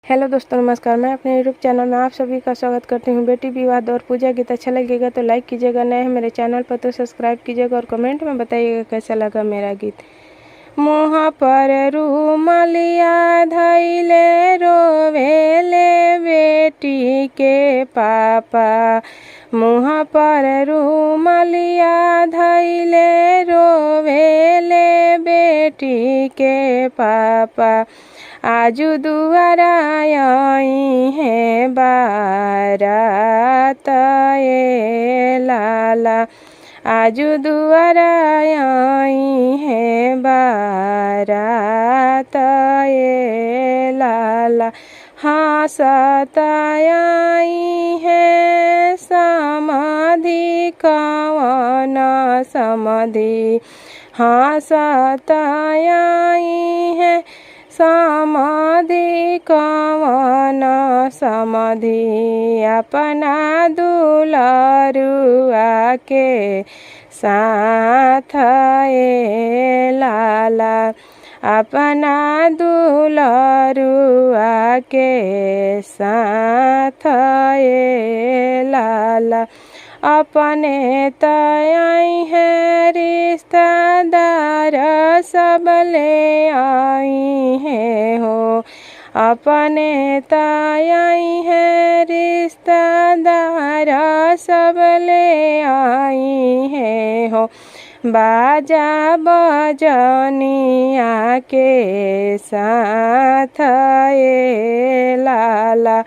Hello दोस्तों, नमस्कार। मैं अपने यूट्यूब चैनल में आप सभी का स्वागत करती हूँ। बेटी विवाद और पूजा गीत अच्छा लगेगा तो लाइक कीजिएगा, नए हैं मेरे चैनल पर तो सब्सक्राइब कीजिएगा और कमेंट में बताइएगा कैसा लगा मेरा गीत। मुँह पर रूमालिया धइले रोवेले बेटी के पापा, मुँह पर रूमालिया धइले रोवेले बेटी के पापा। आजू दुआरा आई है बारात ए लाला, आजू दुआरा आई है बारात ए लाला। हाँ सताई है समाधि कवन समाधि, हाँ सताई है समाधि कवन समाधि। अपना दुलरुआ के साथ ए लाला, अपना दुलरुआ के साथ ए लाला। अपने तय है रिश्तेदार सब ले आई है हो, अपने तय है रिश्तेदार सब ले आई है हो। बाजा बजनिया के साथ ए लाला,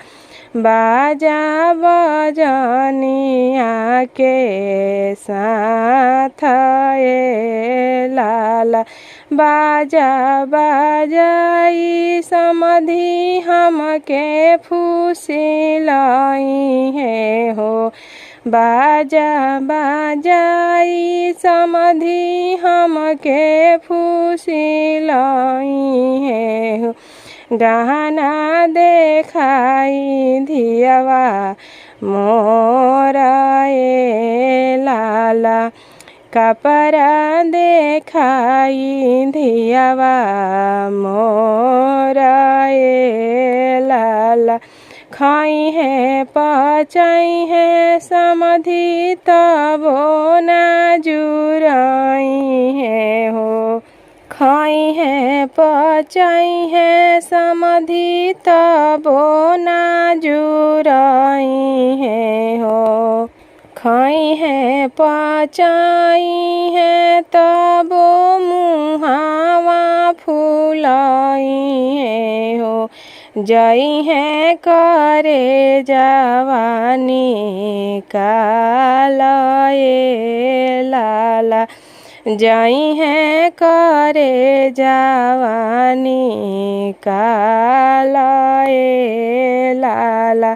बाजा बजनिया के साथ ए लाला। बाजा बाजाई समधि हमके फुसिलाई है हो, बाजा बाजाई समधि हमके फुसिलाई है हो। गहना देखाई धियवा मोरा ए लाला, कपड़ा देखाई धियवा मोरा ए लाला। खाई है पचाई है समधि तबो ना जुराई है हो, खाई है पचाई है समधि तबो ना जुराई है हो। खाई है पचाई है तबो मुहावा फुलाई है हो। जई है करे जवानी काला ए लाला, जई है करे जवानी काला ए लाला।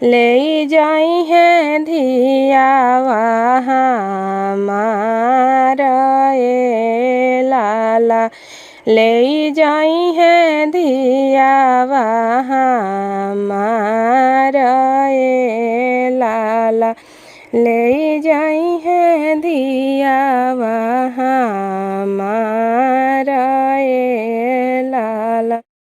ले जाई है धियावा हमारा ए लाला, ले जाई है धियावा हमारा ए लाला, ले जाई है धियावा हमारा।